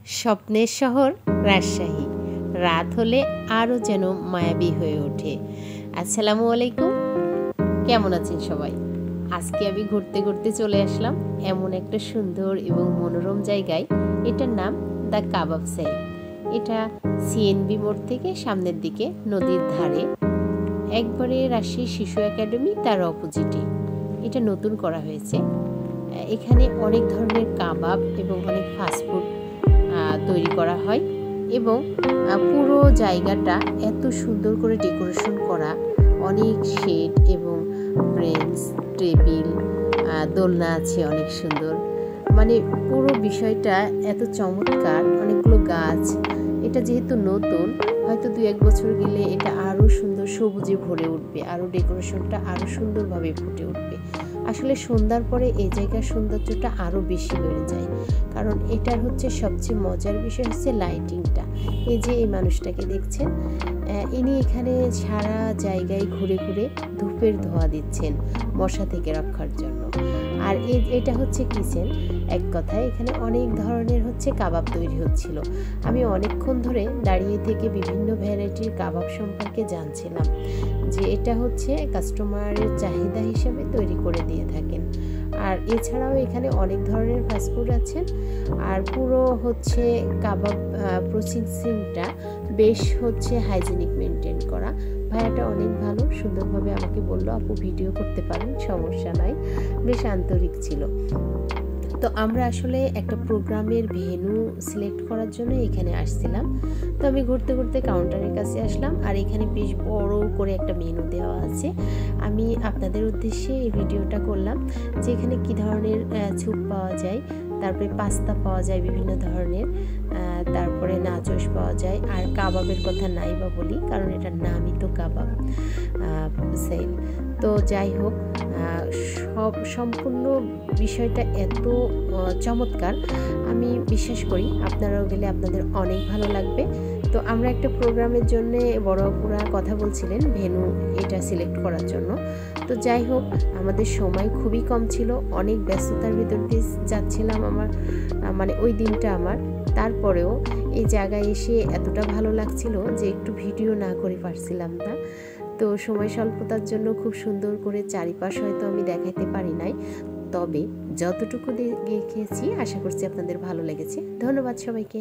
স্বপ্নের শহর রাজশাহী রাত হলে আরও যেন মায়াবী হয়ে ওঠে। আসসালামু আলাইকুম, কেমন আছেন সবাই? আজকে আমি ঘুরতে ঘুরতে চলে আসলাম এমন একটা সুন্দর এবং মনোরম জায়গায়। এটার নাম দ্য কাবাব সেল। এটা সিএনবি মোড় থেকে সামনের দিকে নদীর ধারে, একবারে রাজশাহী শিশু একাডেমি তার অপোজিটে এটা নতুন করা হয়েছে। এখানে অনেক ধরনের কাবাব এবং অনেক ফাস্টফুড তৈরি করা হয় এবং পুরো জায়গাটা এত সুন্দর করে ডেকোরেশন করা, অনেক শেড এবং ব্রেঞ্চ, টেবিল, দোলনা আছে অনেক সুন্দর। মানে পুরো বিষয়টা এত চমৎকার, অনেকগুলো গাছ। এটা যেহেতু নতুন, হয়তো 2-1 বছর গেলে এটা আরও সুন্দর সবুজে ভরে উঠবে, আরও ডেকোরেশনটা আরও সুন্দরভাবে ফুটে উঠবে। আসলে সন্ধ্যার পরে এই জায়গার সৌন্দর্যটা আরও বেশি বেড়ে যায়, কারণ এটার হচ্ছে সবচেয়ে মজার বিষয় হচ্ছে লাইটিংটা। এই যে এই মানুষটাকে দেখছেন, ইনি এখানে সারা জায়গায় ঘুরে ঘুরে ধূপের ধোঁয়া দিচ্ছেন মশা থেকে রক্ষার জন্য। আর এটা হচ্ছে কিচেন। এক কথায় এখানে অনেক ধরনের হচ্ছে কাবাব তৈরি হচ্ছিল। আমি অনেকক্ষণ ধরে দাঁড়িয়ে থেকে বিভিন্ন ভ্যারাইটির কাবাব সম্পর্কে জানছিলাম, যে এটা হচ্ছে কাস্টমারের চাহিদা হিসেবে তৈরি করে দিয়ে থাকেন। আর এছাড়াও এখানে অনেক ধরনের ফাস্টফুড আছে। আর পুরো হচ্ছে কাবাব প্রসেসিংটা বেশ হচ্ছে হাইজেনিক মেনটেন করা। ভাইয়াটা অনেক ভালো, সুন্দরভাবে আমাকে বললো, আপু ভিডিও করতে পারেন, সমস্যা নাই। বেশ আন্তরিক ছিল। তো আমরা আসলে একটা প্রোগ্রামের ভেন্যু সিলেক্ট করার জন্য এখানে আসছিলাম। তো আমি ঘুরতে ঘুরতে কাউন্টারের কাছে আসলাম, আর এখানে বেশ বড় করে একটা মেনু দেওয়া আছে। আমি আপনাদের উদ্দেশ্যে এই ভিডিওটা করলাম যে এখানে কী ধরনের স্যুপ পাওয়া যায়, তারপরে পাস্তা পাওয়া যায় বিভিন্ন ধরনের, তারপরে নাচোস পাওয়া যায়। আর কাবাবের কথা নাই বা বলি, কারণ এটার নামই তো কাবাব সেল। তো যাই হোক, সম্পূর্ণ বিষয়টা এত চমৎকার, আমি বিশ্বাস করি আপনারাও গেলে আপনাদের অনেক ভালো লাগবে। তো আমরা একটা প্রোগ্রামের জন্য বড় আপুরা কথা বলছিলেন ভেন্যু এটা সিলেক্ট করার জন্য। তো যাই হোক, আমাদের সময় খুবই কম ছিল, অনেক ব্যস্ততার ভিতর দিয়ে যাচ্ছিলাম আমার, মানে ওই দিনটা আমার। তারপরেও এই জায়গায় এসে এতটা ভালো লাগছিল যে একটু ভিডিও না করে পারছিলাম না। তো সময় স্বল্পতার জন্য খুব সুন্দর করে চারিপাশ হয়তো আমি দেখাইতে পারি নাই, তবে যতটুকু দেখেছি আশা করছি আপনাদের ভালো লেগেছে। ধন্যবাদ সবাইকে।